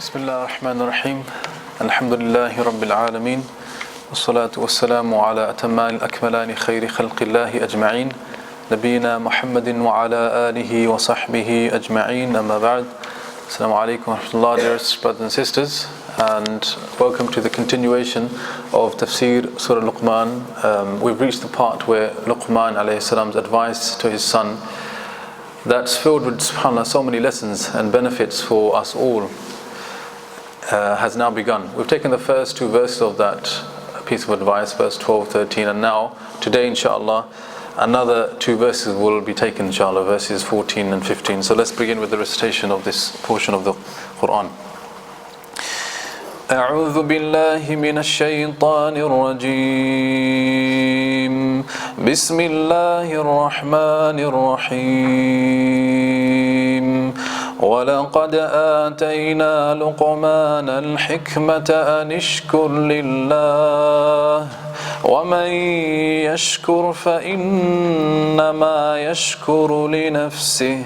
Bismillah ar-Rahman ar-Rahim. Alhamdulillahi Rabbil Alameen. Wassalatu wassalamu ala atammal akmalani khayri khalqillahi ajma'in. Nabina Muhammadin wa ala alihi wa sahbihi ajma'in. Amma ba'd. Assalamu alaikum wa rahmatullah, dearest brothers and sisters. And welcome to the continuation of Tafsir Surah Luqman. We've reached the part where Luqmān alayhi salam's advice to his son, that's filled with, subhanAllah, so many lessons and benefits for us all, has now begun. We've taken the first two verses of that piece of advice, verse 12, 13, and now, today inshallah, another two verses will be taken inshallah, verses 14 and 15. So let's begin with the recitation of this portion of the Quran. أعوذ بالله من الشيطان الرجيم بسم الله الرحمن الرحيم ولقد آتينا لقمان الحكمة أن اشكر لله ومن يشكر فإنما يشكر لنفسه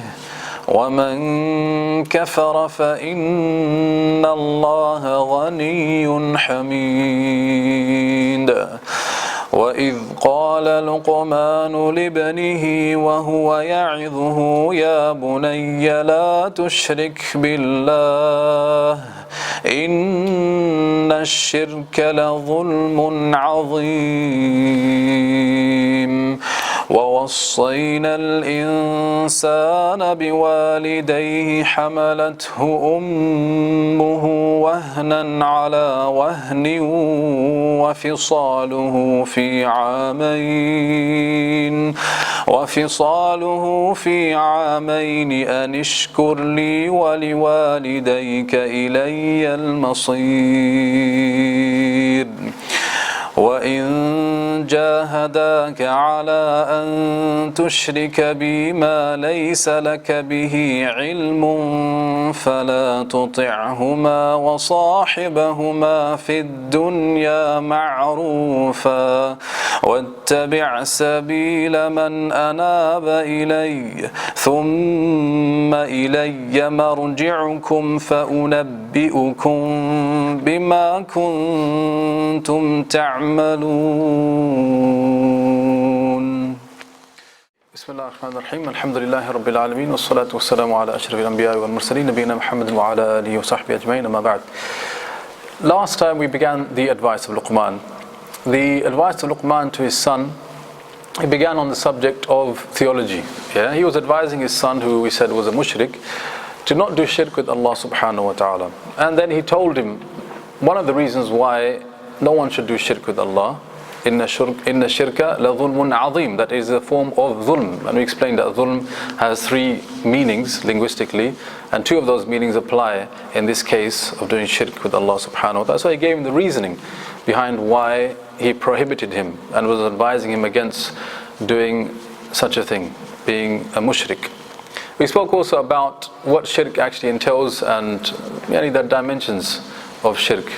ومن كفر فإن الله غني حميد وإذ قال لقمان لابنه وهو يعظه يا بني لا تشرك بالله إن الشرك لظلم عظيم ووصينا الإنسان بوالديه حملته أمه وهنا على وهن وفصاله في عامين أن اشكر لي ولوالديك إلي المصير وإن جاهداك على أن تشرك بي ما ليس لك به علم فلا تطعهما وصاحبهما في الدنيا معروفا واتبع سبيل من أناب إلي ثم إلي مرجعكم فأنبئكم بما كنتم تعملون. Bismillah ar-Rahman ar-Rahim. Alhamdulillahi Rabbil Alameen. Wassalatu wassalamu ala ashrafil anbiya wal mursaleen. Nabiyina Muhammadin wa ala alihi wa sahbihi ajma'in. Amma ba'd. Last time we began the advice of Luqmān. The advice of Luqmān to his son, he began on the subject of theology. He was advising his son, who we said was a mushrik, to not do shirk with Allah subhanahu wa ta'ala. And then he told him one of the reasons why no one should do shirk with Allah. Inna shirka la dhulmun azim. That is a form of dhulm. And we explained that dhulm has three meanings linguistically, and two of those meanings apply in this case of doing shirk with Allah subhanahu wa ta'ala. So he gave him the reasoning behind why he prohibited him and was advising him against doing such a thing, being a mushrik. We spoke also about what shirk actually entails and the dimensions of shirk,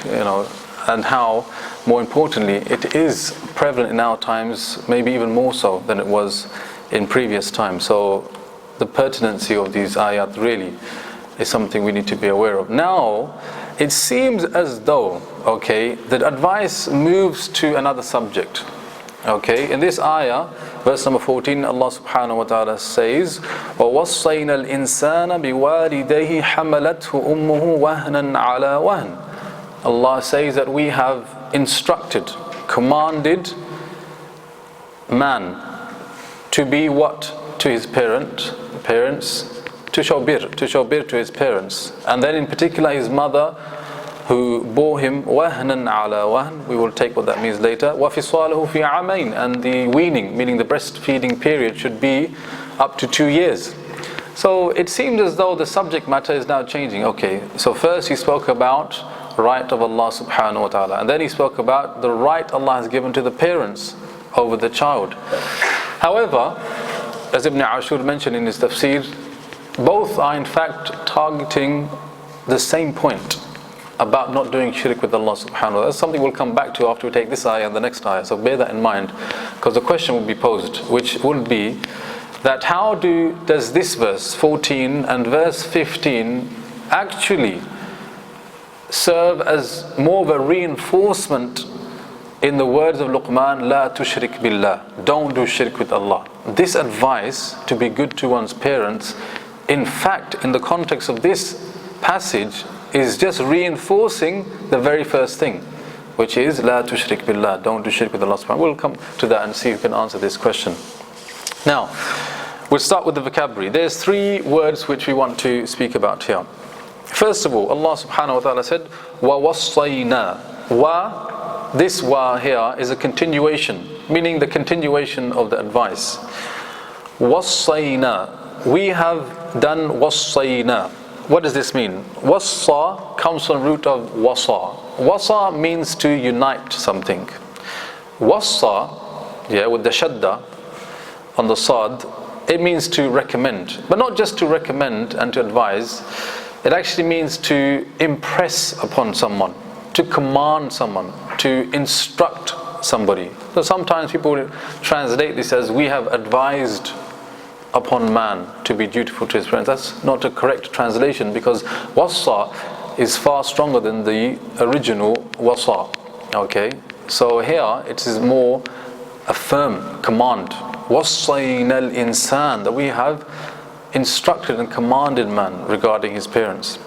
and how, more importantly, it is prevalent in our times, maybe even more so than it was in previous times. So the pertinency of these ayat really is something we need to be aware of. Now, it seems as though, that advice moves to another subject. In this ayah, verse number 14, Allah subhanahu wa ta'ala says, وَوَصَّيْنَا الْإِنسَانَ بِوَالِدَيْهِ حَمَلَتْهُ أُمُّهُ وَهْنًا عَلَى وَهْنٍ. Allah says that we have instructed, commanded man to be what? To his parents, to show bir to his parents. And then in particular his mother, who bore him wahnan ala wahn. We will take what that means later. وَفِصَالُهُ فِي عَامَيْنِ. And the weaning, meaning the breastfeeding period, should be up to 2 years. So it seems as though the subject matter is now changing. So first he spoke about right of Allah subhanahu wa ta'ala, and then he spoke about the right Allah has given to the parents over the child. However, as Ibn Āshūr mentioned in his Tafsir, both are in fact targeting the same point about not doing shirk with Allah subhanahu wa ta'ala. That's something we'll come back to after we take this ayah and the next ayah, so bear that in mind, because the question will be posed, which will be that how does this verse 14 and verse 15 actually serve as more of a reinforcement in the words of Luqmán, La tushrik billah, don't do shirk with Allah. This advice to be good to one's parents, in fact, in the context of this passage, is just reinforcing the very first thing, which is La tushrik billah, don't do shirk with Allah subhanahu wa ta'ala. We'll come to that and see if we can answer this question. Now, we'll start with the vocabulary. There's 3 words which we want to speak about here. First of all, Allah subhanahu wa ta'ala said, وَوَصَّيْنَا. Wa, this wa here is a continuation, meaning the continuation of the advice. وَصَّيْنَا. We have done وَصَّيْنَا. What does this mean? Wassa comes from the root of wasa. Wasa means to unite something. Wassa, with the shadda on the sad, it means to recommend. But not just to recommend and to advise, it actually means to impress upon someone, to command someone, to instruct somebody. So sometimes people translate this as we have advised upon man to be dutiful to his parents. That's not a correct translation, because wasa is far stronger than the original wasa. Okay, so here it is more a firm command. Wassayna al-insan, that we have instructed and commanded man regarding his parents.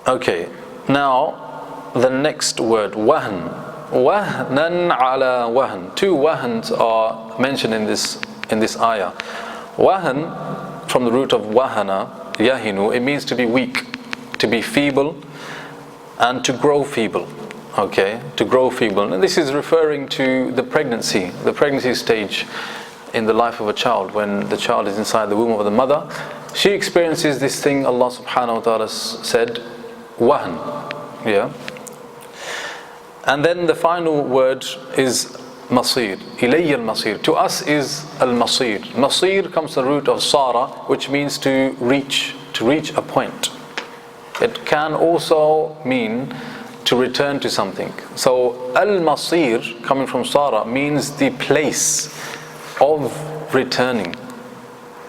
Okay, now the next word, wahn. Wahnan ala wahn. 2 wahns are mentioned in this ayah. Wahn, from the root of wahana, yahinu, it means to be weak, to be feeble, and to grow feeble. Okay, to grow feeble. And this is referring to the pregnancy stage in the life of a child. When the child is inside the womb of the mother, she experiences this thing Allah subhanahu wa ta'ala said, wahn. Yeah. And then the final word is masir. Ilayya al-masir. To us is al-masir. Masir comes from the root of sara, which means to reach a point. It can also mean to return to something. So al-masir, coming from sara, means the place of returning.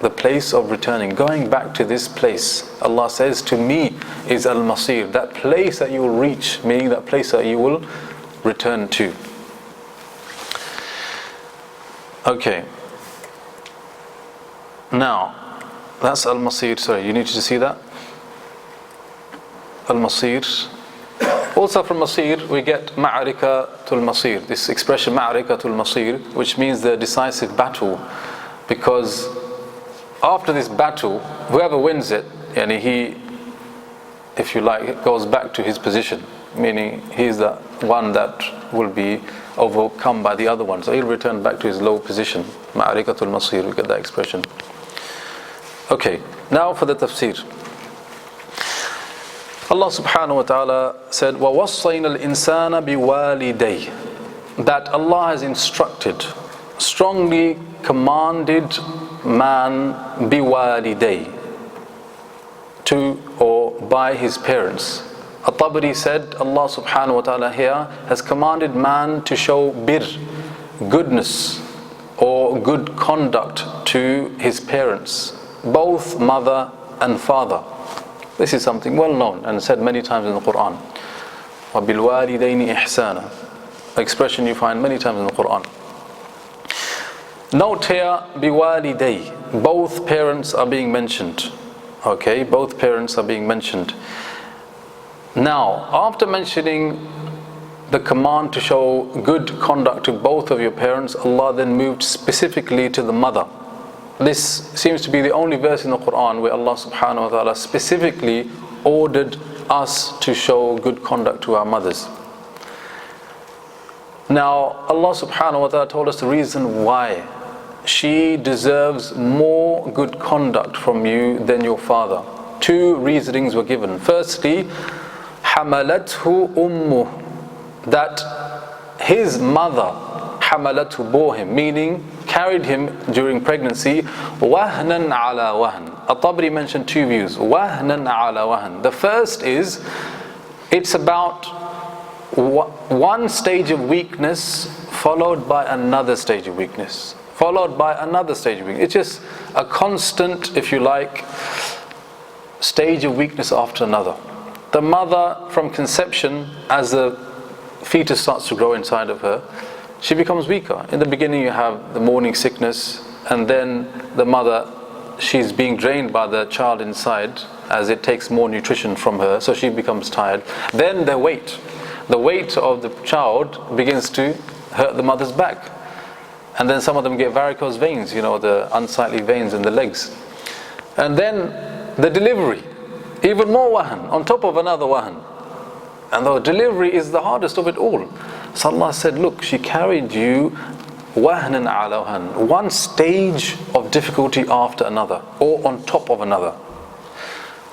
The place of returning, going back to this place. Allah says, to me is al-masir, that place that you will reach, meaning that place that you will return to. Okay. Now, that's al-masir. Sorry, you need to see that? Al-masir. Also from masir we get ma'arikatul masir. This expression ma'arikatul masir, which means the decisive battle, because after this battle, whoever wins it, and he, if you like, goes back to his position, meaning he's the one that will be overcome by the other one, so he'll return back to his low position. Ma'arikatul masir, we get that expression. Okay, now for the tafsir. Allah subhanahu wa ta'ala said, وَوَصَّيْنَا الْإِنسَانَ بِوَالِدَيْهِ, that Allah has instructed, strongly commanded man biwaliday, to or by his parents. Al-Tabari said Allah subhanahu wa ta'ala here has commanded man to show bir, goodness or good conduct to his parents, both mother and father. This is something well known and said many times in the Quran. وَبِالْوَالِدَيْنِ إِحْسَانًا, expression you find many times in the Quran. Note here, biwaliday, both parents are being mentioned. Okay, both parents are being mentioned. Now, after mentioning the command to show good conduct to both of your parents, Allah then moved specifically to the mother. This seems to be the only verse in the Quran where Allah subhanahu wa ta'ala specifically ordered us to show good conduct to our mothers. Now, Allah subhanahu wa ta'ala told us the reason why. She deserves more good conduct from you than your father. 2 reasonings were given. Firstly, حَمَلَتْهُ أُمُّهُ, that his mother, حَمَلَتْهُ, bore him, meaning carried him during pregnancy, وَهْنًا عَلَى وَهْنٍ. Al-Tabari mentioned 2 views, وَهْنًا عَلَى وَهْنٍ. The first is, it's about one stage of weakness followed by another stage of weakness, followed by another stage of weakness. It's just a constant, if you like, stage of weakness after another. The mother, from conception, as the fetus starts to grow inside of her, she becomes weaker. In the beginning you have the morning sickness, and then the mother, she's being drained by the child inside as it takes more nutrition from her, so she becomes tired. Then the weight of the child begins to hurt the mother's back. And then some of them get varicose veins, the unsightly veins in the legs. And then the delivery, even more wahan, on top of another wahan. And the delivery is the hardest of it all. So Allah said, look, she carried you wahnan ala wahn, one stage of difficulty after another, or on top of another.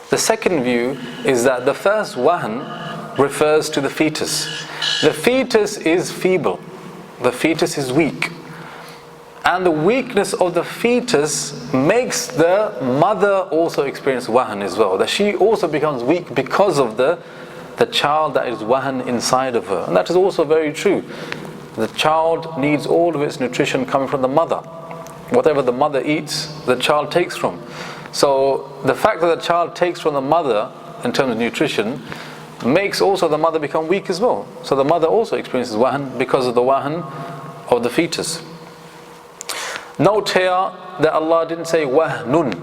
The second view is that the first wahan refers to the fetus. The fetus is feeble. The fetus is weak. And the weakness of the fetus makes the mother also experience wahan as well. That she also becomes weak because of the child that is wahan inside of her. And that is also very true. The child needs all of its nutrition coming from the mother. Whatever the mother eats, the child takes from. So the fact that the child takes from the mother in terms of nutrition makes also the mother become weak as well. So the mother also experiences wahan because of the wahan of the fetus. Note here that Allah didn't say wahnun.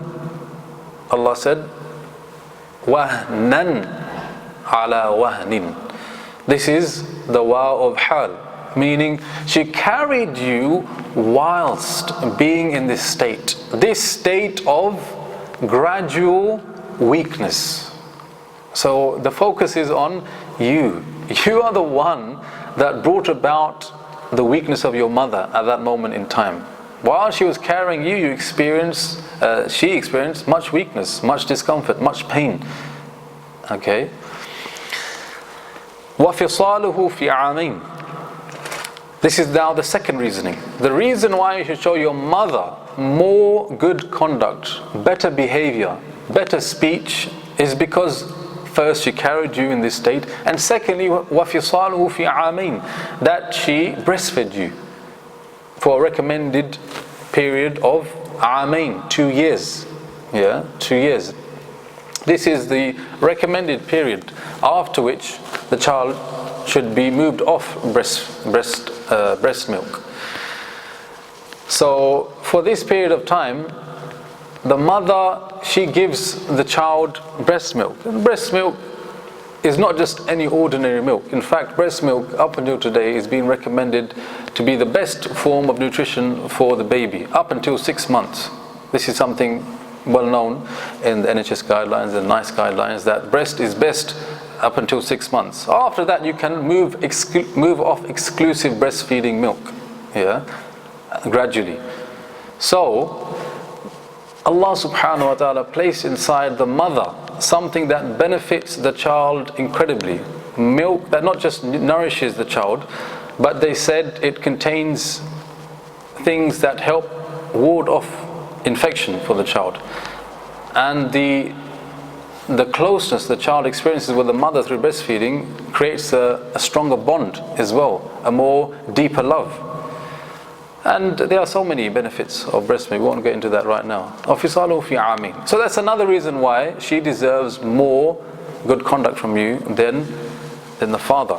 Allah said wahnan ala wahnin. This is the waw of hal, meaning she carried you whilst being in this state of gradual weakness. So the focus is on you. You are the one that brought about the weakness of your mother at that moment in time. While she was carrying you, she experienced much weakness, much discomfort, much pain. Okay. وَفِصَالُهُ فِي عَامَيْنِ. This is now the second reasoning. The reason why you should show your mother more good conduct, better behavior, better speech is because first she carried you in this state, and secondly وَفِصَالُهُ فِي عَامَيْنِ, that she breastfed you for a recommended period of amain, 2 years. 2 years. This is the recommended period after which the child should be moved off breast milk. So for this period of time, the mother, she gives the child breast milk. And breast milk is not just any ordinary milk. In fact, breast milk up until today is being recommended to be the best form of nutrition for the baby up until 6 months. This is something well known in the NHS guidelines and NICE guidelines, that breast is best up until 6 months. After that you can move off exclusive breastfeeding milk, gradually. So Allah subhanahu wa ta'ala placed inside the mother something that benefits the child incredibly. Milk that not just nourishes the child, but they said it contains things that help ward off infection for the child. And the closeness the child experiences with the mother through breastfeeding creates a stronger bond as well, a more deeper love. And there are so many benefits of breast milk. We won't get into that right now. وَفِصَالُهُ فِي عَامٍ. So that's another reason why she deserves more good conduct from you than the father.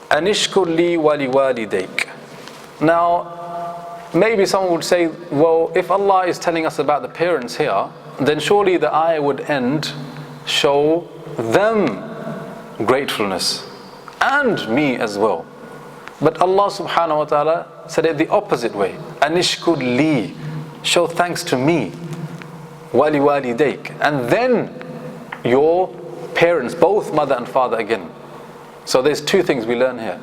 أَنِشْكُرْ لِي وَلِوَالِدَيْكَ. Now, maybe someone would say, well, if Allah is telling us about the parents here, then surely the ayah would end, show them gratefulness, and me as well. But Allah subhanahu wa ta'ala said it the opposite way. Anishkur li, show thanks to me. Wali walidayk, and then your parents, both mother and father again. So there's two things we learn here.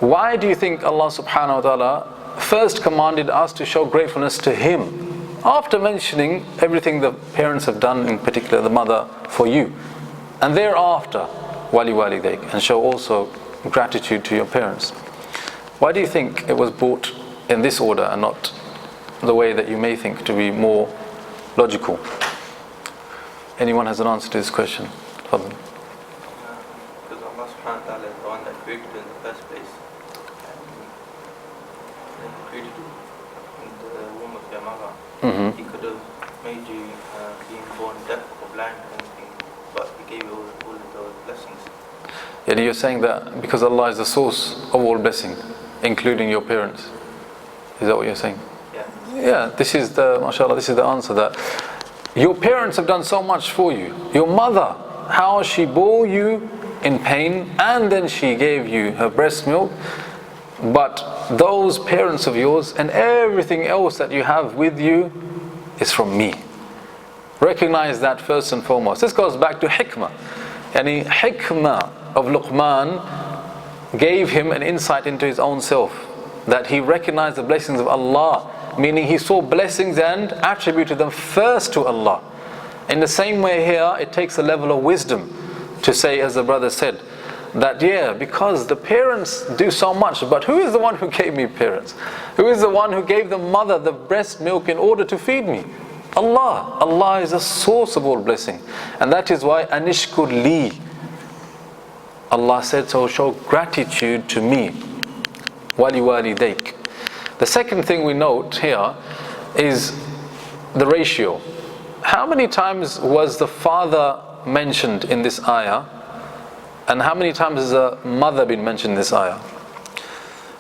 Why do you think Allah subhanahu wa ta'ala first commanded us to show gratefulness to Him, after mentioning everything the parents have done, in particular the mother, for you, and thereafter wali walidayk, and show also gratitude to your parents? Why do you think it was brought in this order and not the way that you may think to be more logical? Anyone has an answer to this question? Fadl. Because Allah subhanahu wa ta'ala is the one that created you in the first place. And He created you in the womb of your mother. He could have made you being born deaf or blind or anything, but He gave you all of those blessings. Yeah, you're saying that because Allah is the source of all blessing, including your parents. Is that what you're saying? Yeah. Yeah, this is the, mashallah, this is the answer, that your parents have done so much for you. Your mother, how she bore you in pain, and then she gave you her breast milk. But those parents of yours and everything else that you have with you is from me. Recognize that first and foremost. This goes back to hikmah. Yani hikmah of Luqmán gave him an insight into his own self, that he recognized the blessings of Allah, meaning he saw blessings and attributed them first to Allah. In the same way here, it takes a level of wisdom to say, as the brother said, that yeah, because the parents do so much, but who is the one who gave me parents? Who is the one who gave the mother the breast milk in order to feed me? Allah. Allah is the source of all blessing. And that is why anishkur li, Allah said, so show gratitude to me. Wali walidayk. The second thing we note here is the ratio. How many times was the father mentioned in this ayah? And how many times has the mother been mentioned in this ayah?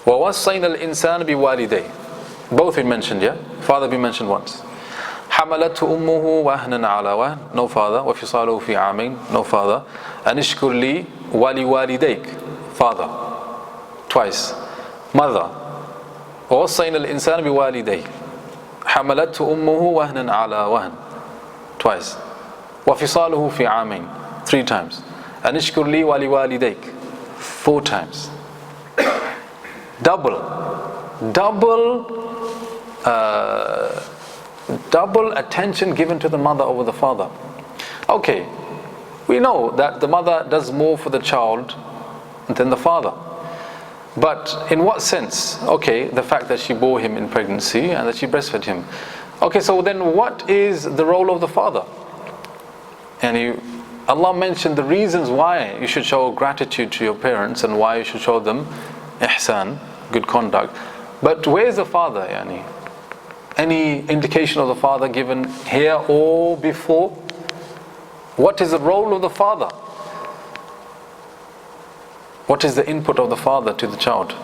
وَوَصَّيْنَا الْإِنسَانَ بِوَالِدَيْهِ. Both been mentioned, yeah? Father been mentioned once. حَمَلَتْهُ أُمُّهُ وَهْنًا عَلَى وَهْنٍ. No father. وَفِصَالُهُ فِي عَامَيْنِ. No father. أَنِشْكُرْ لِي وَلِوَالِدَيْكَ. Father. Twice. Mother. وَوَصَّيْنَا الْإِنسَانَ بِوَالِدَيْهِ. حَمَلَتْهُ أُمُّهُ وَهْنًا عَلَى وَهْنٍ. Twice. وَفِصَالُهُ فِي عَامَيْنِ. 3 times. Anishkur li wali walidayk. 4 times. Double attention given to the mother over the father. Okay, we know that the mother does more for the child than the father. But in what sense? Okay, the fact that she bore him in pregnancy and that she breastfed him. Okay, so then what is the role of the father? And Allah mentioned the reasons why you should show gratitude to your parents and why you should show them ihsan, good conduct. But where's the father? Yani? Any indication of the father given here or before? What is the role of the father? What is the input of the father to the child?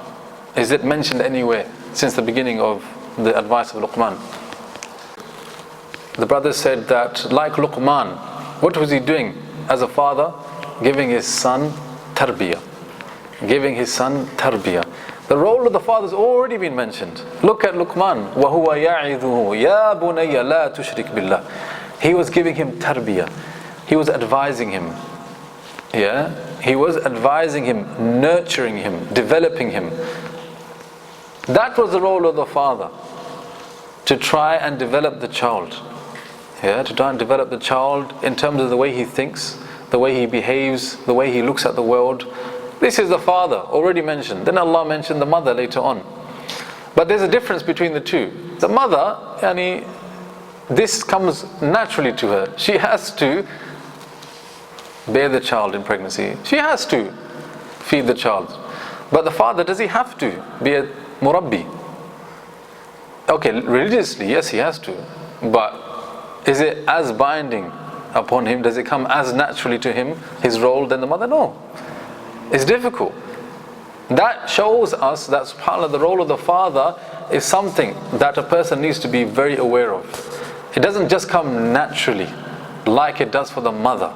Is it mentioned anywhere since the beginning of the advice of Luqmán? The brother said that like Luqmán, what was he doing as a father? Giving his son tarbiyah. Giving his son tarbiyah. The role of the father has already been mentioned. Look at Luqmán. وَهُوَ يَعِذُهُ يَا بُنَيَّ لَا تُشْرِكْ بِاللَّهِ. He was giving him tarbiyah. He was advising him. Yeah? He was advising him, nurturing him, developing him. That was the role of the father. To try and develop the child. Yeah, to try and develop the child in terms of the way he thinks, the way he behaves, the way he looks at the world. This is the father, already mentioned. Then Allah mentioned the mother later on. But there's a difference between the two. The mother, this comes naturally to her. She has to bear the child in pregnancy. She has to feed the child. But the father, does he have to be a murabbi? Okay, religiously, yes, he has to. But is it as binding upon him? Does it come as naturally to him, his role, than the mother? No. It's difficult. That shows us that subhanAllah, the role of the father is something that a person needs to be very aware of. It doesn't just come naturally like it does for the mother.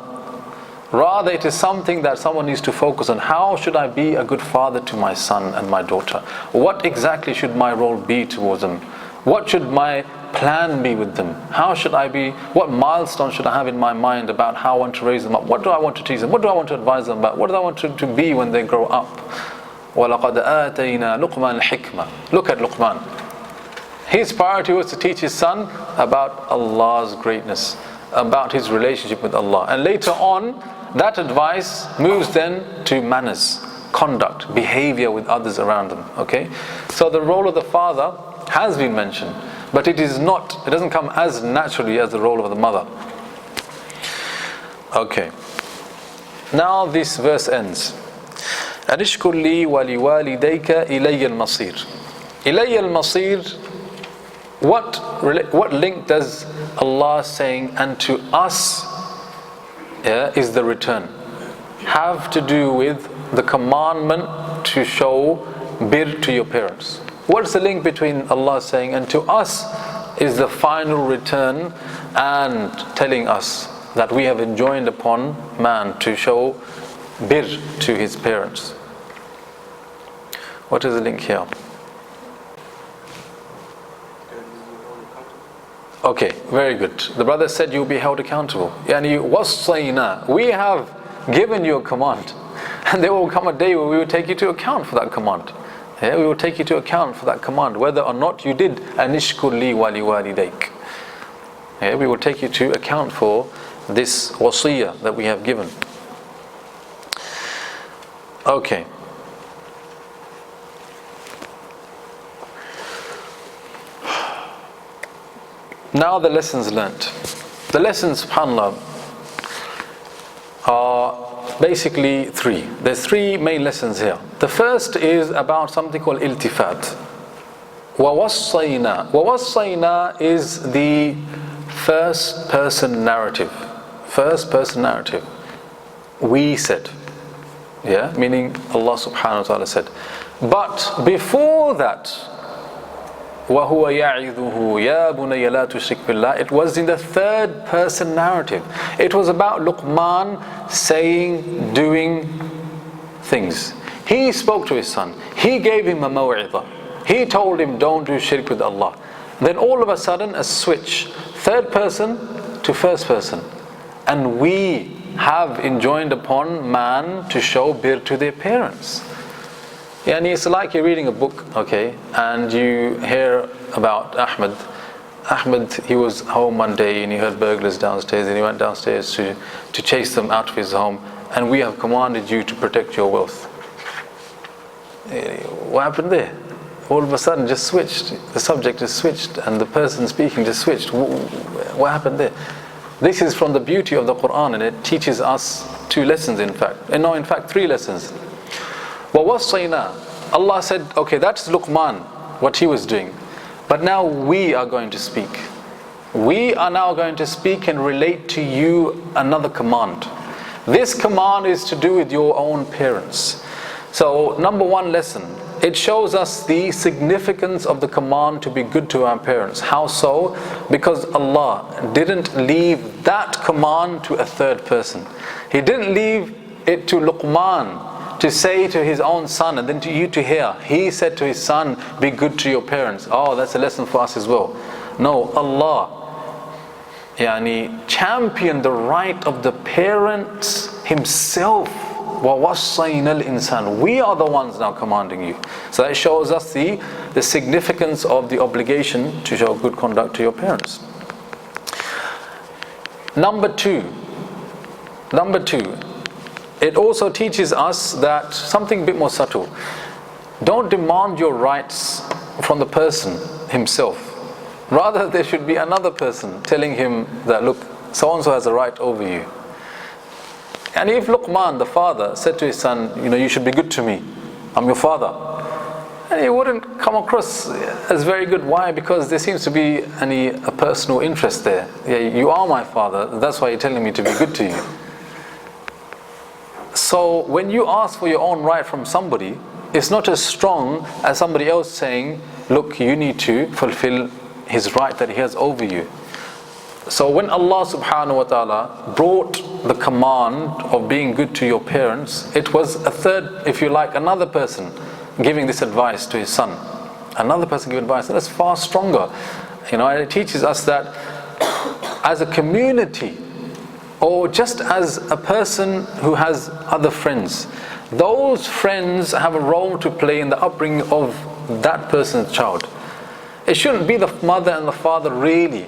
Rather, it is something that someone needs to focus on. How should I be a good father to my son and my daughter? What exactly should my role be towards them? What should my plan be with them? How should I be? What milestone should I have in my mind about how I want to raise them up? What do I want to teach them? What do I want to advise them about? What do I want to be when they grow up? وَلَقَدْ آتَيْنَا لُقْمَانَ الْحِكْمَةِ. Look at Luqmán. His priority was to teach his son about Allah's greatness, about his relationship with Allah. And later on, that advice moves then to manners, conduct, behavior with others around them. Okay? So the role of the father has been mentioned, but it doesn't come as naturally as the role of the mother. Okay. Now this verse ends. أَنِشْكُرْ لِي وَلِوَالِدَيْكَ إِلَيَّ الْمَصِيرِ. إِلَيَّ الْمَصِيرِ what link does Allah saying, and to us is the return, have to do with the commandment to show bir to your parents? What's the link between Allah saying, and to us is the final return, and telling us that we have enjoined upon man to show bir to his parents? What is the link here? Okay, very good. The brother said you'll be held accountable. Yani wassayna, we have given you a command, and there will come a day where we will take you to account for that command. Yeah, we will take you to account for that command, whether or not you did anishkur li wali walidayk. Yeah, we will take you to account for this wasiyah that we have given. Okay. Now the lessons learnt. The lessons, subhanAllah, are basically three. There's three main lessons here. The first is about something called iltifat. وَوَصَّيْنَا. وَوَصَّيْنَا is the first person narrative. First person narrative. We said. Yeah, meaning Allah subhanahu wa ta'ala said. But before that, وَهُوَ يَعِذُهُ يَا بُنَيَّ لَا تُشْرِكْ بِاللَّهِ, it was in the third person narrative. It was about Luqmán saying, doing things. He spoke to his son. He gave him a maw'idah. He told him, don't do shirk with Allah. Then all of a sudden a switch. Third person to first person. And we have enjoined upon man to show bir to their parents. Yeah, and it's like you're reading a book, okay, and you hear about Ahmed. Ahmed, he was home one day and he heard burglars downstairs, and he went downstairs to chase them out of his home. And we have commanded you to protect your wealth. What happened there? All of a sudden just switched. The subject just switched, and the person speaking just switched. What happened there? This is from the beauty of the Quran, and it teaches us two lessons, in fact. And no, in fact, three lessons. وَوَصَّيْنَا. Allah said, okay, that's Luqmán, what he was doing. But now we are going to speak. We are now going to speak and relate to you another command. This command is to do with your own parents. So, number one lesson, it shows us the significance of the command to be good to our parents. How so? Because Allah didn't leave that command to a third person. He didn't leave it to Luqmán to say to his own son and then to you to hear. He said to his son, be good to your parents. Oh, that's a lesson for us as well. No, Allah championed the right of the parents himself. وَوَصَّيْنَا الْإِنسَانِ. We are the ones now commanding you. So that shows us the significance of the obligation to show good conduct to your parents. Number two, it also teaches us that something a bit more subtle. Don't demand your rights from the person himself. Rather, there should be another person telling him that, look, so-and-so has a right over you. And if Luqmán, the father, said to his son, you should be good to me, I'm your father, and he wouldn't come across as very good. Why? Because there seems to be a personal interest there. Yeah, you are my father, that's why you're telling me to be good to you. So when you ask for your own right from somebody, it's not as strong as somebody else saying, look, you need to fulfill his right that he has over you. So when Allah subhanahu wa ta'ala brought the command of being good to your parents, it was a third, if you like, another person giving this advice to his son. Another person giving advice, that's far stronger. And it teaches us that as a community, or just as a person who has other friends, those friends have a role to play in the upbringing of that person's child. It shouldn't be the mother and the father really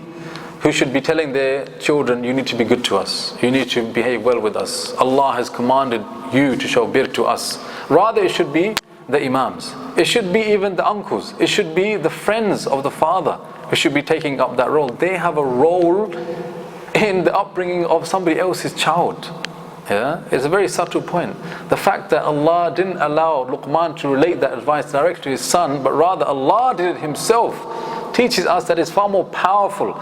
who should be telling their children, you need to be good to us, you need to behave well with us, Allah has commanded you to show bir to us. Rather, it should be the imams, it should be even the uncles, it should be the friends of the father who should be taking up that role. They have a role in the upbringing of somebody else's child. Yeah, it's a very subtle point. The fact that Allah didn't allow Luqmán to relate that advice directly to his son, but rather Allah did it himself teaches us that it's far more powerful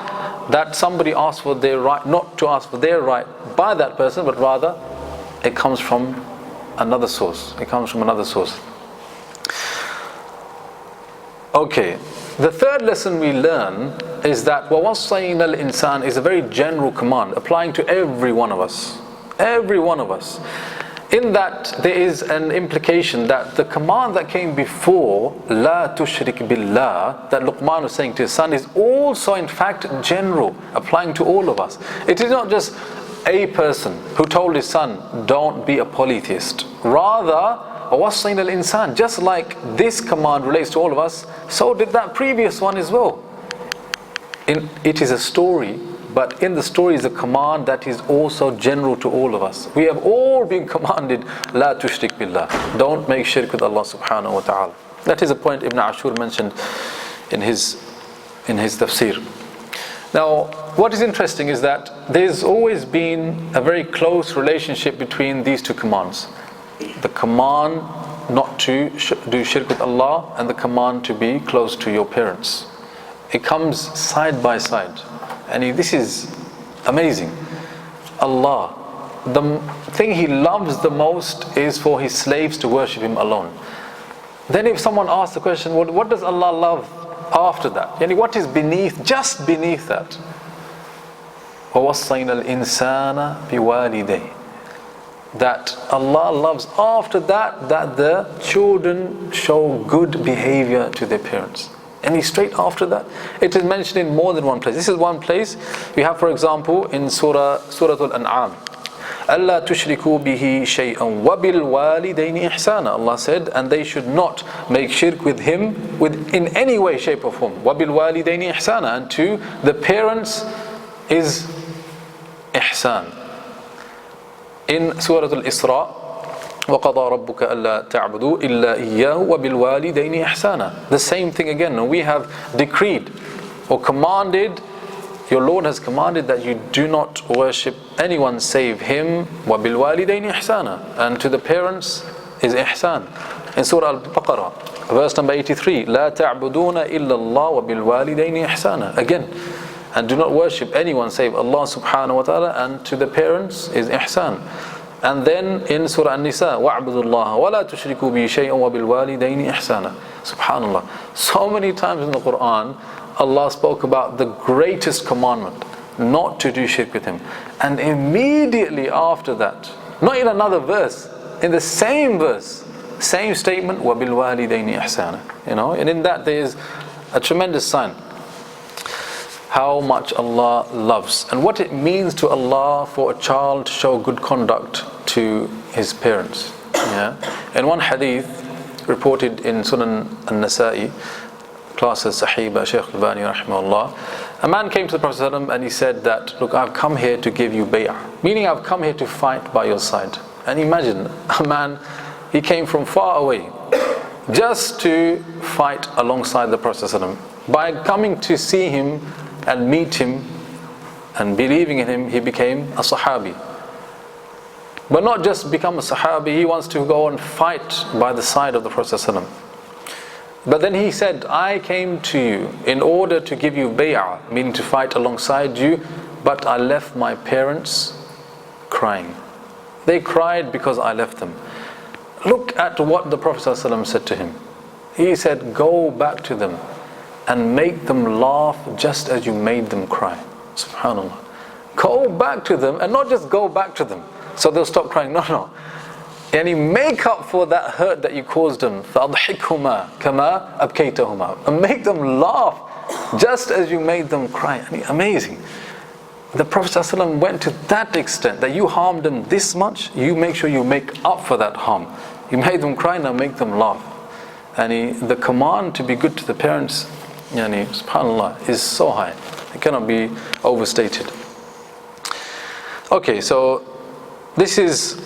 that somebody asks for their right, not to ask for their right by that person, but rather it comes from another source. It comes from another source. Okay, the third lesson we learn is that وَوَصَّيْنَا الْإِنسَانِ is a very general command applying to every one of us. Every one of us. In that there is an implication that the command that came before, لَا تُشْرِكْ بِاللَّهِ, that Luqmān was saying to his son, is also in fact general, applying to all of us. It is not just a person who told his son, don't be a polytheist. Rather, وَوَصَّيْنَا الْإِنسَانِ, just like this command relates to all of us, so did that previous one as well. It is a story, but in the story is a command that is also general to all of us. We have all been commanded, لَا تُشْرِكْ بِاللَّهِ, don't make shirk with Allah subhanahu wa ta'ala. That is a point Ibn Āshūr mentioned in his Tafsir. Now, what is interesting is that there's always been a very close relationship between these two commands. The command not to do shirk with Allah and the command to be close to your parents. It comes side by side. And this is amazing. Allah, the thing He loves the most is for His slaves to worship Him alone. Then if someone asks the question, well, what does Allah love after that? Yani what is beneath, just beneath that? وَوَصَّيْنَا الْإِنسَانَ بِوَالِدَيْهِ, that Allah loves after that, that the children show good behavior to their parents. And straight after that, it is mentioned in more than one place. This is one place. We have, for example, in Surah Al-An'am, أَلَّا تُشْرِكُوا بِهِ شَيْئًا وَبِالْوَالِدَيْنِ إِحْسَانًا. Allah said, and they should not make shirk with Him in any way, shape or form. وَبِالْوَالِدَيْنِ إِحْسَانًا, and to the parents is ihsan. In Surah Al-Isra, وَقَضَى رَبُّكَ أَلَّا تَعْبُدُوا إِلَّا إِيَّاهُ وَبِالْوَالِدَيْنِ إِحْسَانًا. The same thing again. And we have decreed or commanded, your Lord has commanded that you do not worship anyone save Him. وَبِالْوَالِدَيْنِ إِحْسَانًا, and to the parents is ihsan. In Surah Al-Baqarah, verse number 83, لَا تَعْبُدُونَ إِلَّا اللَّهِ وَبِالْوَالِدَيْنِ إِحْسَانًا. Again, and do not worship anyone save Allah subhanahu wa ta'ala, and to the parents is ihsan. And then in Surah An-Nisa, وَاعْبُدُوا اللَّهَ وَلَا تُشْرِكُوا بِهِ شَيْئًا وَبِالْوَالِدَيْنِ إِحْسَانًا. Subhanallah. So many times in the Quran, Allah spoke about the greatest commandment, not to do shirk with Him. And immediately after that, not in another verse, in the same verse, same statement, وَبِالْوَالِدَيْنِ إِحْسَانًا. And in that there is a tremendous sign how much Allah loves and what it means to Allah for a child to show good conduct to his parents. In one hadith reported in Sunan al-Nasa'i, class as Sahih by Shaykh al-Albani rahimahullah, a man came to the Prophet ﷺ and he said that, look, I've come here to give you bay'ah, meaning I've come here to fight by your side. And imagine a man, he came from far away just to fight alongside the Prophet ﷺ. By coming to see him and meet him and believing in him, he became a Sahabi. But not just become a Sahabi, he wants to go and fight by the side of the Prophet ﷺ. But then he said, I came to you in order to give you bay'ah, meaning to fight alongside you, but I left my parents crying. They cried because I left them. Look at what the Prophet ﷺ said to him. He said, go back to them and make them laugh just as you made them cry. Subhanallah. Go back to them, and not just go back to them so they'll stop crying. No. And you make up for that hurt that you caused them. فَأَضْحِكْهُمَا كَمَا أَبْكَيْتَهُمَا, and make them laugh just as you made them cry. Amazing. The Prophet ﷺ went to that extent that you harmed them this much, you make sure you make up for that harm. You made them cry, now make them laugh. And the command to be good to the parents, subhanallah, is so high. It cannot be overstated. Okay, so this is,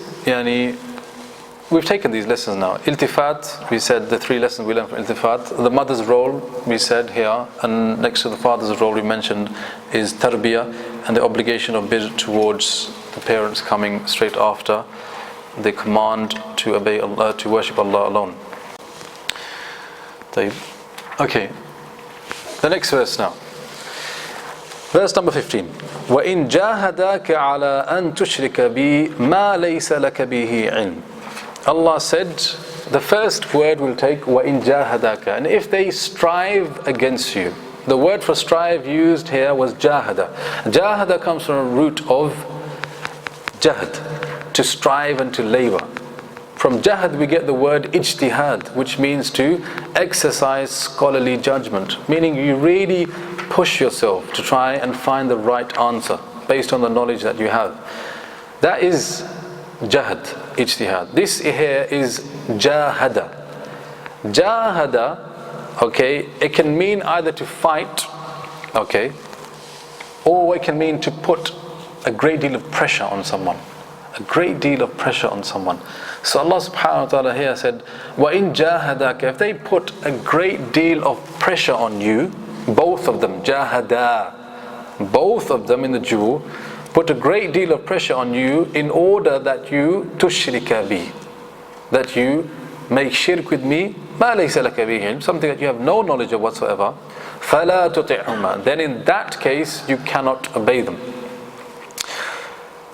we've taken these lessons now. Iltifat, we said the 3 lessons we learned from Iltifat. The mother's role, we said here, and next to the father's role we mentioned is tarbiyah, and the obligation of birr towards the parents coming straight after the command to obey Allah, to worship Allah alone. Okay. The next verse now. Verse number 15. وَإِن جَاهَدَاكَ عَلَىٰ أَن تُشْرِكَ بِي مَا لَيْسَ لَكَ بِهِ عِلْمٍ. Allah said, the first word will take وَإِن جَاهَدَاكَ, and if they strive against you. The word for strive used here was jahada. Jahada comes from a root of jahd, to strive and to labor. From jahad we get the word ijtihad, which means to exercise scholarly judgment, meaning you really push yourself to try and find the right answer based on the knowledge that you have. That is jahad, ijtihad. This here is jahada. Jahada, okay, it can mean either to fight, okay, or it can mean to put a great deal of pressure on someone. A great deal of pressure on someone. So Allah subhanahu wa ta'ala here said, وَإِن جَاهَدَاكَ, if they put a great deal of pressure on you, both of them, jahada, both of them in the Jew, put a great deal of pressure on you in order that you tushrika bi, that you make shirk with me, مَا لَيْسَ لَكَ بِهِ, something that you have no knowledge of whatsoever, فَلَا تُطِعْهُمَا, then in that case you cannot obey them.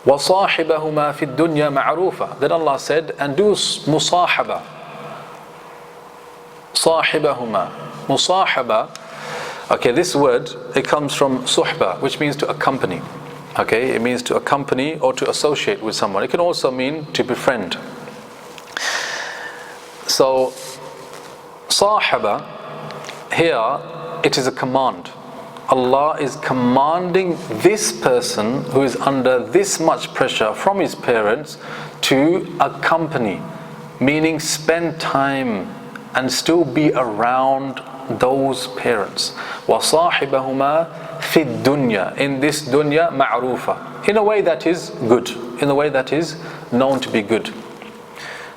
وَصَاحِبَهُمَا فِي الدُّنْيَا مَعْرُوفًا, then Allah said, and do musahaba. صاحبهما, musahaba. Okay, this word, it comes from suhba, which means to accompany. Okay, it means to accompany or to associate with someone. It can also mean to befriend. So, sahaba, here, it is a command. Allah is commanding this person who is under this much pressure from his parents to accompany, meaning spend time and still be around those parents. وَصَاحِبَهُمَا فِي الدُّنْيَا, in this dunya ma'rufa, in a way that is good, in a way that is known to be good.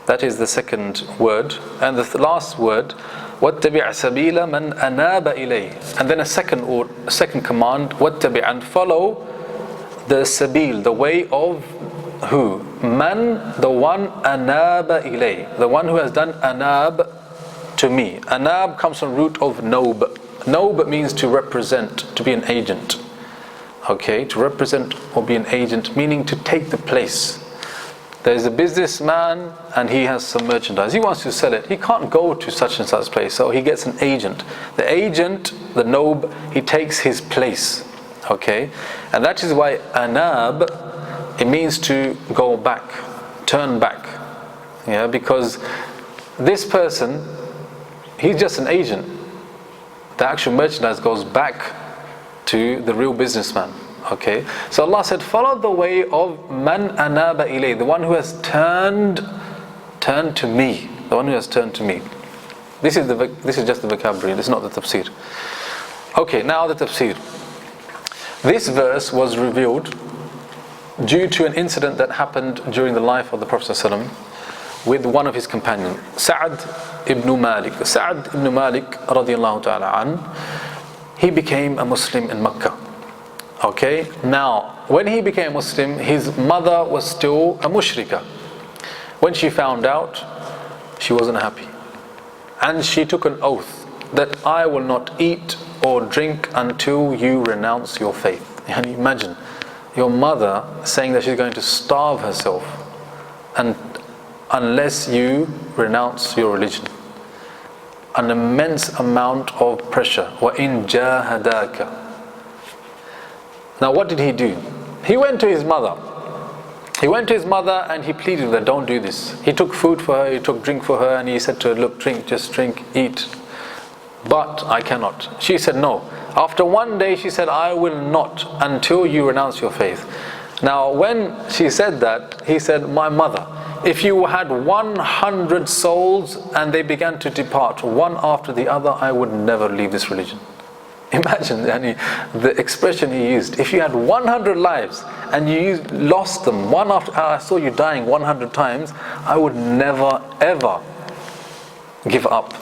That is the second word. And the last word, وَاتَّبِعْ سَبِيلَ مَنْ أَنَابَ إِلَيْهِ, and then a second command, وَاتَّبِعْ, and follow the sabil, the way of who? Man, the one, anaba ilay, the one who has done anab to me. Anab comes from root of nob. Nob means to represent, to be an agent. Okay, to represent or be an agent, meaning to take the place. There is a businessman and he has some merchandise. He wants to sell it. He can't go to such and such place, so he gets an agent. The agent, the nob, he takes his place. Okay, and that is why anab, it means to go back, turn back. Yeah, because this person, he's just an agent. The actual merchandise goes back to the real businessman. Okay, so Allah said, follow the way of man anaba ilay, the one who has turned to me, the one who has turned to me. This is just the vocabulary. This is not the tafsir. Okay, now the tafsir. This verse was revealed due to an incident that happened during the life of the Prophet ﷺ with one of his companions, Sa'd ibn Malik. Sa'd ibn Malik radiyallahu ta'ala an, he became a Muslim in Mecca. Okay, now when he became Muslim, his mother was still a mushrika. When she found out, she wasn't happy, and she took an oath that I will not eat or drink until you renounce your faith. And imagine your mother saying that she's going to starve herself and unless you renounce your religion. An immense amount of pressure. وَإِن جَاهَدَاكَ. Now what did he do? He went to his mother. He went to his mother and he pleaded with her, don't do this. He took food for her, he took drink for her, and he said to her, look, drink, just drink, eat. But I cannot. She said no. After one day she said, I will not until you renounce your faith. Now when she said that, he said, my mother, if you had 100 souls and they began to depart one after the other, I would never leave this religion. Imagine the expression he used. If you had 100 lives and you lost them one after, I saw you dying 100 times, I would never ever give up.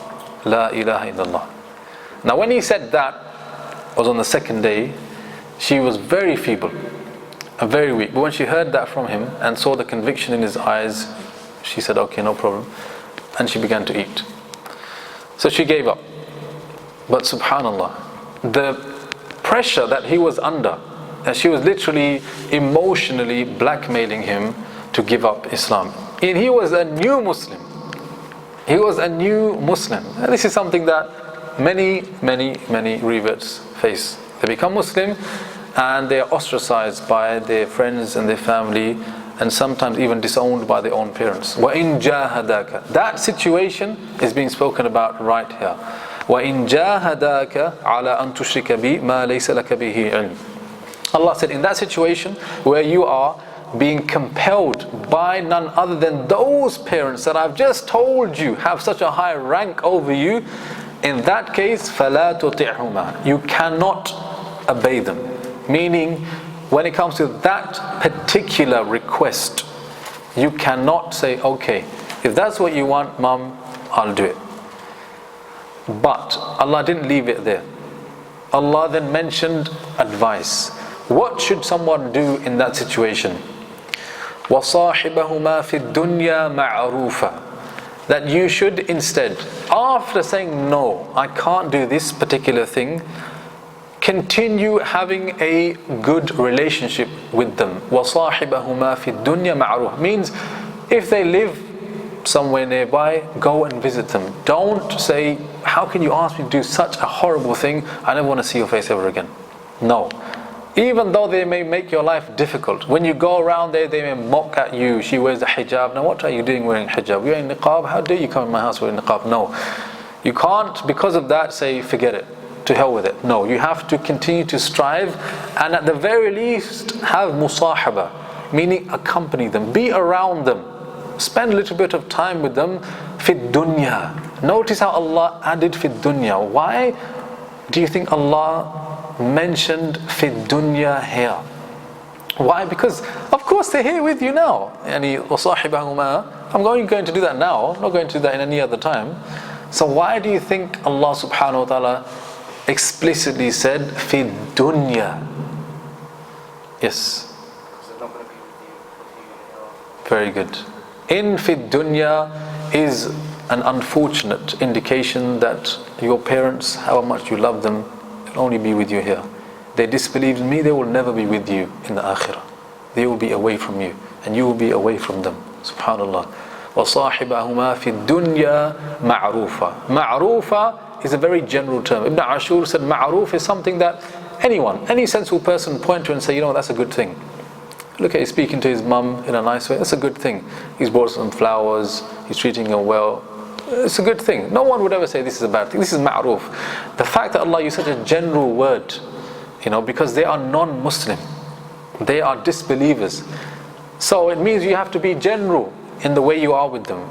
La ilaha illallah. Now when he said that, was on the second day, she was very feeble and very weak. But when she heard that from him and saw the conviction in his eyes, she said, okay, no problem. And she began to eat. So she gave up. But subhanallah, the pressure that he was under, and she was literally emotionally blackmailing him to give up Islam. And he was a new Muslim. He was a new Muslim. And this is something that many reverts face. They become Muslim and they are ostracized by their friends and their family, and sometimes even disowned by their own parents. وَإِن جَاهَدَاكَ. That situation is being spoken about right here. وَإِن جَاهَدَاكَ عَلَىٰ أَن تُشْرِكَ بِي مَا لَيْسَ لَكَ بِهِ عِلْمٍ. Allah said, in that situation where you are being compelled by none other than those parents that I've just told you have such a high rank over you, in that case, فَلَا تُطِعْهُمَا. You cannot obey them. Meaning, when it comes to that particular request, you cannot say, okay, if that's what you want, Mum, I'll do it. But Allah didn't leave it there. Allah then mentioned advice. What should someone do in that situation? وَصَاحِبَهُمَا فِي الدُّنْيَا مَعْرُوفًا. That you should instead, after saying no, I can't do this particular thing, continue having a good relationship with them. وَصَاحِبَهُمَا فِي الدُّنْيَا مَعْرُوفًا means if they live somewhere nearby, go and visit them. Don't say, how can you ask me to do such a horrible thing? I never want to see your face ever again. No. Even though they may make your life difficult, when you go around there, they may mock at you. She wears a hijab. Now what are you doing wearing hijab? You're in niqab. How dare you come in my house wearing niqab? No. You can't, because of that, say, forget it. To hell with it. No, you have to continue to strive, and at the very least have musahaba, meaning accompany them, be around them, spend a little bit of time with them. Fit dunya. Notice how Allah added fit dunya. Why do you think Allah mentioned fit dunya here? Why? Because of course they're here with you now. Yani wasahibahuma. I'm going to do that now. I'm not going to do that in any other time. So why do you think Allah subhanahu wa ta'ala explicitly said fi dunya? Yes. Very good. In fi dunya is an unfortunate indication that your parents, however much you love them, will only be with you here. They disbelieved in me, they will never be with you in the akhirah. They will be away from you, and you will be away from them. Subhanallah. وَصَاحِبَهُمَا فِي الدُّنْيَا مَعْرُوفًا. Ma'rufa is a very general term. Ibn Āshūr said ma'ruf is something that anyone, any sensible person point to and say, you know, that's a good thing. Look at him speaking to his mum in a nice way, that's a good thing. He's brought some flowers, he's treating her well. It's a good thing. No one would ever say this is a bad thing. This is ma'ruf. The fact that Allah used such a general word, because they are non-Muslim. They are disbelievers. So it means you have to be general in the way you are with them.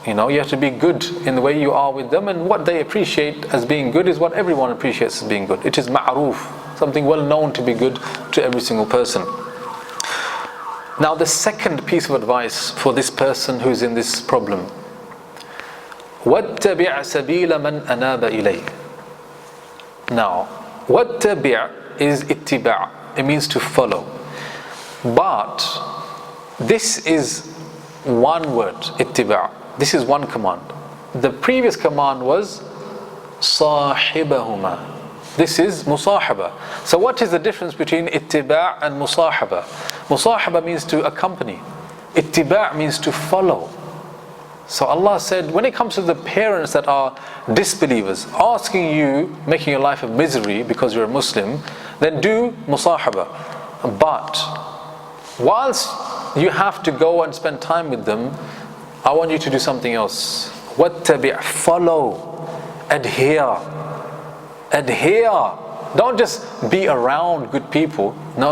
You have to be good in the way you are with them, and what they appreciate as being good is what everyone appreciates as being good. It is ma'ruf, something well known to be good to every single person. Now the second piece of advice for this person who's in this problem. وَاتَّبِعْ سَبِيلَ مَنْ أَنَابَ إِلَيْهِ. Now, وَاتَّبِعْ is ittiba'. It means to follow. But this is one word, ittiba'. This is one command. The previous command was صَاحِبَهُمَا. This is musahaba. So what is the difference between ittiba' and musahaba? Musahaba means to accompany. Ittiba' means to follow. So Allah said, when it comes to the parents that are disbelievers, asking you, making your life a misery because you're a Muslim, then do musahaba. But whilst you have to go and spend time with them, I want you to do something else. Wattabi', follow, adhere. Adhere. Don't just be around good people. No.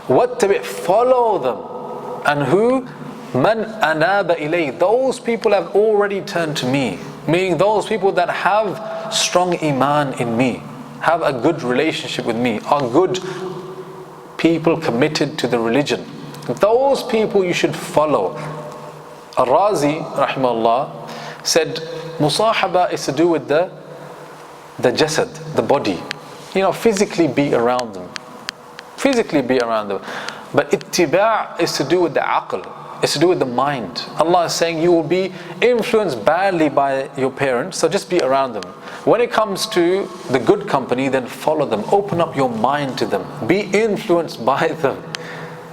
Wattabi', follow them. And who? Man anaba ilay. Those people have already turned to me. Meaning those people that have strong iman in me, have a good relationship with me, are good people committed to the religion. Those people you should follow. Al-Razi, rahimahullah, said musahaba is to do with the jasad, the body. Physically be around them. Physically be around them. But ittiba' is to do with the aql. It's to do with the mind. Allah is saying you will be influenced badly by your parents, so just be around them. When it comes to the good company, then follow them. Open up your mind to them. Be influenced by them.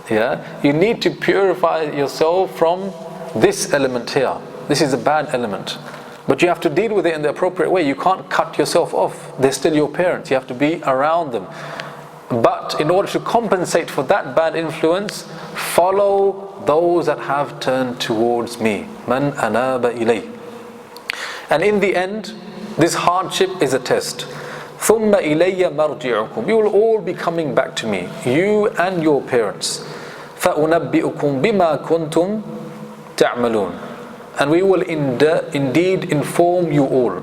Yeah, you need to purify yourself from this element here. This is a bad element. But you have to deal with it in the appropriate way. You can't cut yourself off. They're still your parents. You have to be around them. But in order to compensate for that bad influence, follow those that have turned towards me. Man anaba ilay. And in the end, this hardship is a test. ثُمَّ إِلَيَّ مَرْجِعُكُمْ. You will all be coming back to me, you and your parents. فَأُنَبِّئُكُمْ بِمَا كُنْتُمْ تَعْمَلُونَ. And we will indeed inform you all.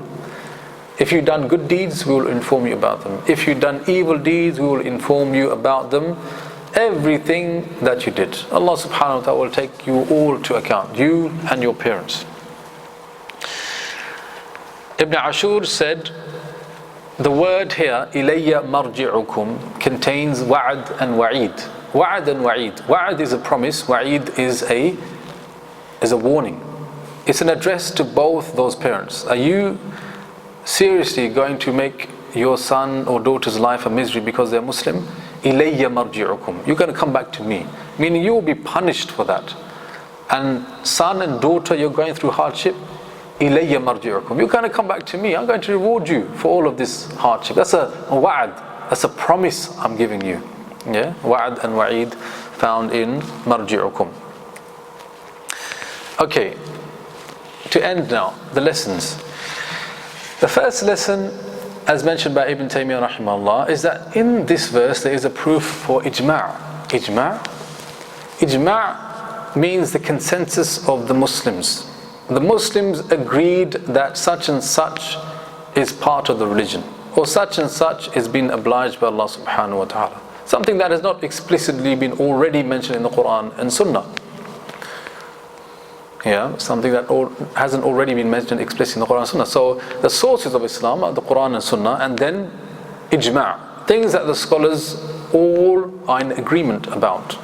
If you've done good deeds, we will inform you about them. If you've done evil deeds, we will inform you about them. Everything that you did, Allah subhanahu wa ta'ala will take you all to account, you and your parents. Ibn Āshūr said, the word here, ilayya marji'ukum, contains wa'ad and wa'id. Wa'ad and wa'id. Wa'ad is a promise, wa'id is a warning. It's an address to both those parents. Are you seriously going to make your son or daughter's life a misery because they're Muslim? Ilayya marji'ukum. You're going to come back to me. Meaning you will be punished for that. And son and daughter, you're going through hardship. Ilayya marji'ukum. You're going to come back to me. I'm going to reward you for all of this hardship. That's a wa'ad. That's a promise I'm giving you. Yeah? Wa'ad and wa'id found in marji'ukum. Okay. To end now, the lessons. The first lesson, as mentioned by Ibn Taymiyyah rahimahullah, is that in this verse there is a proof for ijma'. Ijma'? Ijma' means the consensus of the Muslims. The Muslims agreed that such and such is part of the religion, or such and such is being obliged by Allah subhanahu wa ta'ala. Something that has not explicitly been already mentioned in the Quran and Sunnah. Yeah, something that hasn't already been mentioned explicitly in the Quran and Sunnah. So the sources of Islam are the Quran and Sunnah, and then ijma', things that the scholars all are in agreement about.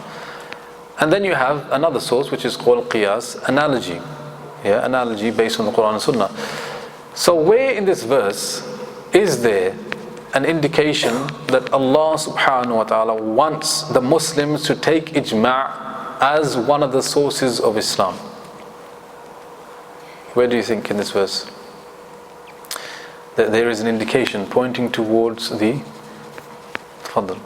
And then you have another source which is called qiyas, analogy. Yeah, analogy based on the Quran and Sunnah. So where in this verse is there an indication that Allah subhanahu wa ta'ala wants the Muslims to take ijma' as one of the sources of Islam? Where do you think in this verse that there is an indication pointing towards the Tafadhal?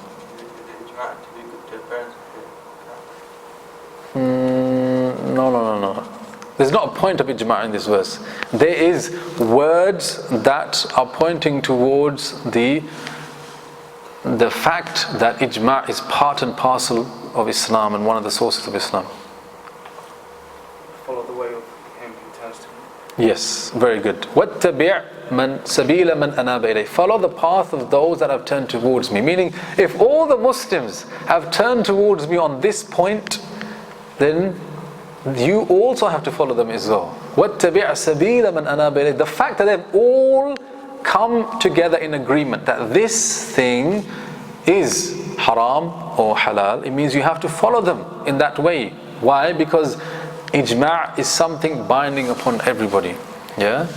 No. There's not a point of ijma' in this verse. There is words that are pointing towards the fact that ijma' is part and parcel of Islam and one of the sources of Islam. Follow the way of him who turns to him. Yes, very good. وَاتَّبِعْ مَنْ سَبِيلَ مَنْ أَنَابَ إِلَيْهِ. Follow the path of those that have turned towards me. Meaning, if all the Muslims have turned towards me on this point, then you also have to follow them as well. وَاتَّبِعْ سَبِيلَ مَنْ أَنَابَ إِلَيْهِ. The fact that they've all come together in agreement that this thing is haram or halal, it means you have to follow them in that way. Why? Because ijma' is something binding upon everybody. Yeah?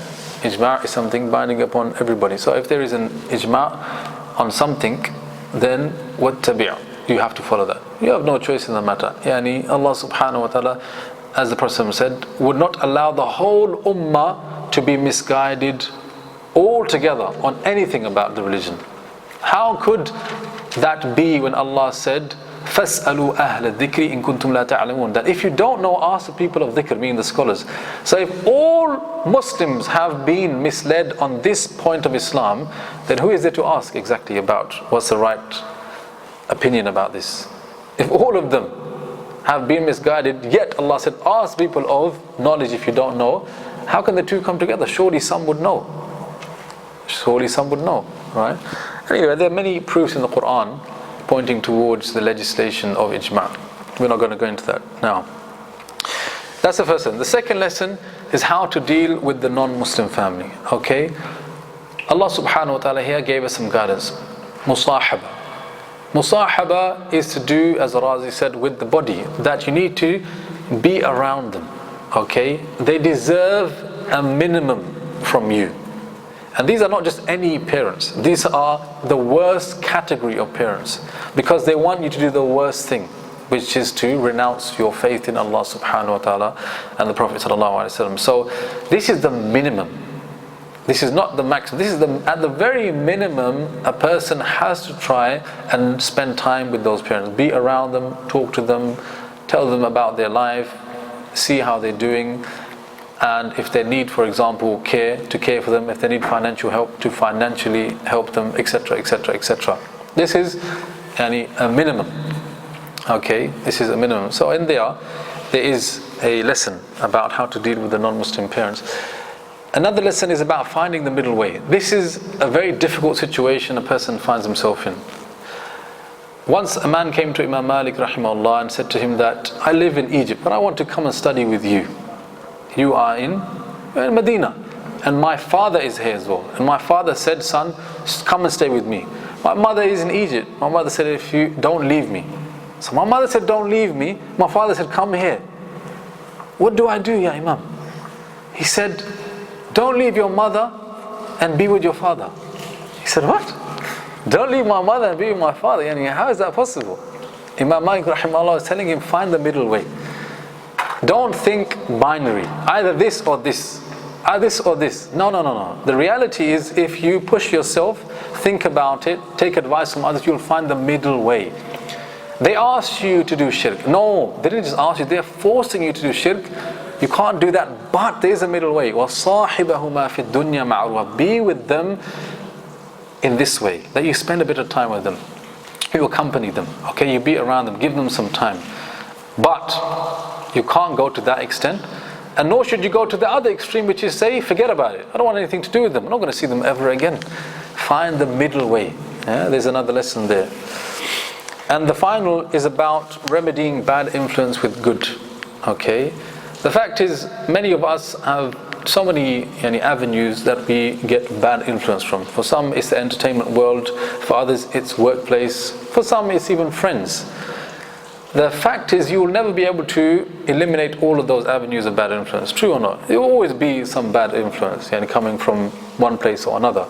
Ijma' is something binding upon everybody. So if there is an ijma' on something, then wattabi', you have to follow that. You have no choice in the matter. Yani Allah subhanahu wa ta'ala, as the Prophet said, would not allow the whole ummah to be misguided altogether on anything about the religion. How could that be when Allah said, فَاسْأَلُوا أَهْلَ الذِّكْرِ إِن كُنْتُمْ لَا تَعْلَمُونَ? That if you don't know, ask the people of dhikr, meaning the scholars. So if all Muslims have been misled on this point of Islam, then who is there to ask exactly about what's the right opinion about this? If all of them have been misguided, yet Allah said, ask people of knowledge if you don't know, how can the two come together? Surely some would know. Surely some would know, right? Anyway, there are many proofs in the Quran pointing towards the legislation of ijma'. We're not going to go into that now. That's the first lesson. The second lesson is how to deal with the non-Muslim family. Okay? Allah subhanahu wa ta'ala here gave us some guidance. Musahaba. Musahaba is to do, as Razi said, with the body. That you need to be around them, okay? They deserve a minimum from you. And these are not just any parents, these are the worst category of parents, because they want you to do the worst thing, which is to renounce your faith in Allah subhanahu wa ta'ala and the Prophet sallallahu alaihi wasallam. So this is the minimum. This is not the maximum. This is at the very minimum, a person has to try and spend time with those parents. Be around them, talk to them, tell them about their life, see how they're doing, and if they need, for example, care, to care for them. If they need financial help, to financially help them, etc., etc., etc. This is a minimum. Okay, this is a minimum. So in there is a lesson about how to deal with the non-Muslim parents. Another lesson is about finding the middle way. This is a very difficult situation a person finds himself in. Once a man came to Imam Malik rahimahullah and said to him that, I live in Egypt, but I want to come and study with you. You are in Medina, and my father is here as well. And my father said, son, come and stay with me. My mother is in Egypt. My mother said, if you don't leave me. So my mother said, don't leave me. My father said, come here. What do I do, ya Imam? He said, don't leave your mother and be with your father. He said, what? Don't leave my mother and be with my father. Yani, how is that possible? Imam Malik rahimahullah is telling him, find the middle way. Don't think binary, either this or this, either this or this. No. The reality is, if you push yourself, think about it, take advice from others, you'll find the middle way. They asked you to do shirk. No, they didn't just ask you, they're forcing you to do shirk. You can't do that, but there's a middle way. وَصَاحِبَهُمَا فِي الدُّنْيَا مَعْرُوفًا. Be with them in this way, that you spend a bit of time with them, you accompany them, okay, you be around them, give them some time. But you can't go to that extent, and nor should you go to the other extreme, which is say, forget about it, I don't want anything to do with them, I'm not going to see them ever again. Find the middle way. There's another lesson there. And the final is about remedying bad influence with good. Okay, the fact is, many of us have so many avenues that we get bad influence from. For some it's the entertainment world, for others it's workplace, for some it's even friends. The fact is, you will never be able to eliminate all of those avenues of bad influence. True or not? There will always be some bad influence coming from one place or another.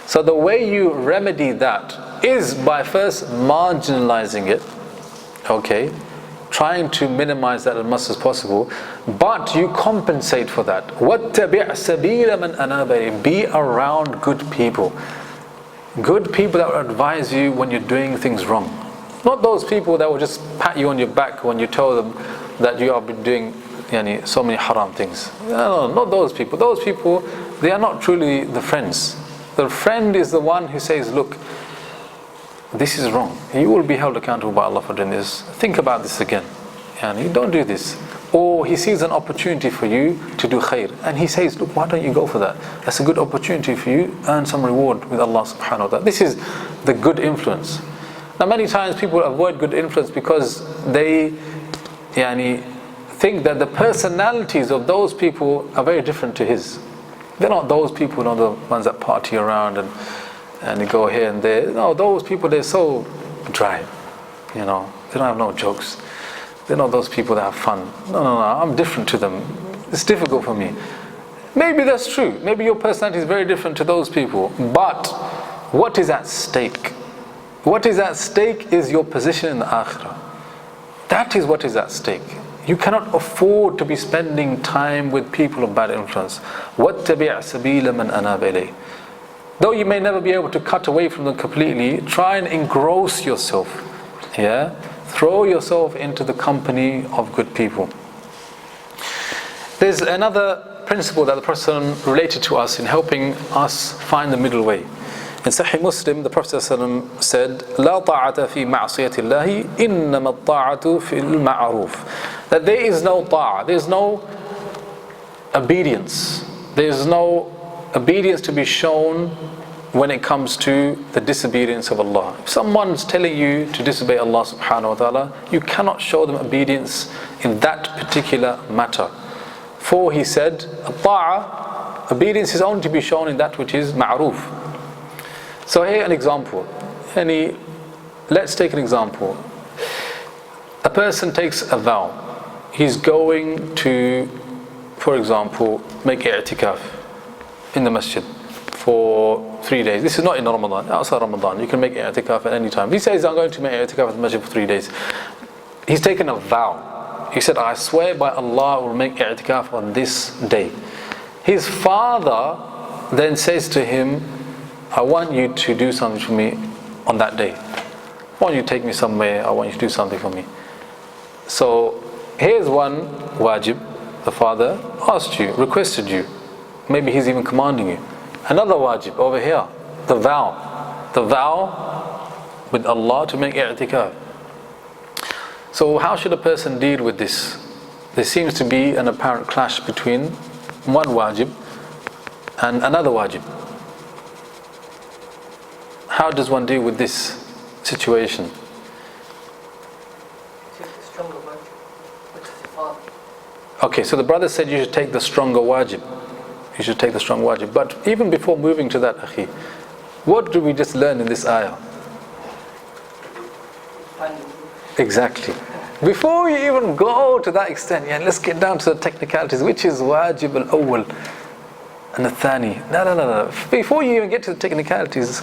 So the way you remedy that is by first marginalizing it, okay, trying to minimize that as much as possible, but you compensate for that. وَاتَّبِعْ سَبِيلَ مَنْ أَنَابَ إِلَيْهِ. Be around good people. Good people that will advise you when you're doing things wrong. Not those people that will just pat you on your back when you tell them that you have been doing so many haram things. No, not those people. Those people, they are not truly the friends. The friend is the one who says, look, this is wrong. You will be held accountable by Allah for doing this. Think about this again. Don't do this. Or he sees an opportunity for you to do khair, and he says, look, why don't you go for that? That's a good opportunity for you, earn some reward with Allah subhanahu wa ta'ala. This is the good influence. Now many times people avoid good influence because they think that the personalities of those people are very different to his. They're not those people, the ones that party around and they go here and there. No, those people, they're so dry. They don't have no jokes. They're not those people that have fun. No, I'm different to them. It's difficult for me. Maybe that's true. Maybe your personality is very different to those people. But what is at stake? What is at stake is your position in the akhirah. That is what is at stake. You cannot afford to be spending time with people of bad influence. وَاتَّبِعْ سَبِيلَ مَنْ أَنَابَ إِلَيْهِ. Though you may never be able to cut away from them completely, try and engross yourself. Throw yourself into the company of good people. There's another principle that the Prophet ﷺ related to us in helping us find the middle way. In Sahih Muslim, the Prophet ﷺ said, لا طاعة في معصية الله إنما الطاعة في المعروف. That there is no ta'ah, there is no obedience. There is no obedience to be shown when it comes to the disobedience of Allah. If someone's telling you to disobey Allah subhanahu wa ta'ala, you cannot show them obedience in that particular matter. For he said, ta'ah, obedience is only to be shown in that which is ma'roof. So here an example. Let's take an example. A person takes a vow. he's going to, for example, make i'tikaf in the masjid for 3 days. This is not in Ramadan, outside Ramadan. You can make i'tikaf at any time. He says, I'm going to make i'tikaf at the masjid for 3 days. He's taken a vow. He said, I swear by Allah, I will make i'tikaf on this day. His father then says to him, I want you to do something for me on that day. I want you to take me somewhere, I want you to do something for me. So here's one wajib. The father asked you, requested you. Maybe he's even commanding you. Another wajib over here, the vow. The vow with Allah to make i'tikaf. So how should a person deal with this? There seems to be an apparent clash between one wajib and another wajib. How does one deal with this situation? Okay, so the brother said you should take the stronger wajib. You should take the strong wajib. But even before moving to that, akhi, what do we just learn in this ayah? Exactly. Before we even go to that extent, yeah, let's get down to the technicalities. Which is wajib al-awwal and al-thani? No. Before you even get to the technicalities,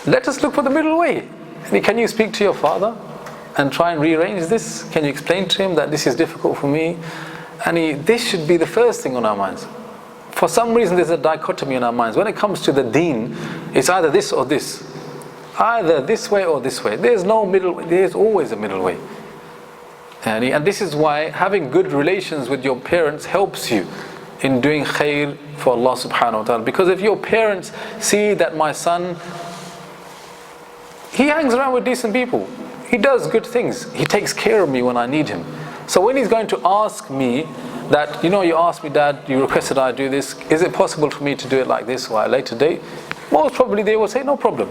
let us look for the middle way. Can you speak to your father and try and rearrange this? Can you explain to him that this is difficult for me? And this should be the first thing on our minds. For some reason there's a dichotomy in our minds. When it comes to the deen, it's either this or this. Either this way or this way. There's no middle way. There's always a middle way. And this is why having good relations with your parents helps you in doing khair for Allah subhanahu wa ta'ala. Because if your parents see that my son, he hangs around with decent people, he does good things, he takes care of me when I need him. So when he's going to ask me that, you asked me, Dad, you requested I do this, is it possible for me to do it like this or at a later date? Most probably they will say no problem,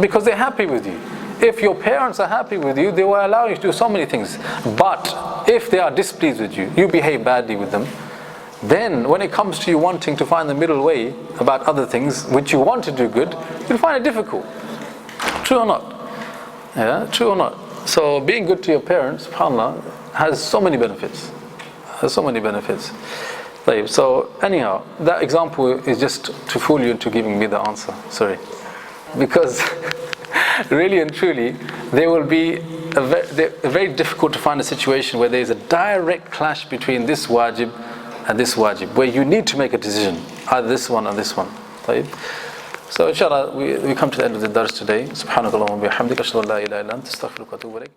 because they're happy with you. If your parents are happy with you, they will allow you to do so many things. But if they are displeased with you, you behave badly with them, then when it comes to you wanting to find the middle way about other things which you want to do good, you'll find it difficult. True or not? Yeah, true or not? So being good to your parents, subhanAllah, has so many benefits. So anyhow, that example is just to fool you into giving me the answer. Sorry. Because really and truly, there will be very difficult to find a situation where there is a direct clash between this wajib and this wajib, where you need to make a decision, either this one or this one. So inshallah, we come to the end of the dars today. Subhanakallahumma bihamdika ashhadu an la ilaha illa anta astaghfiruka wa atubu ilayk.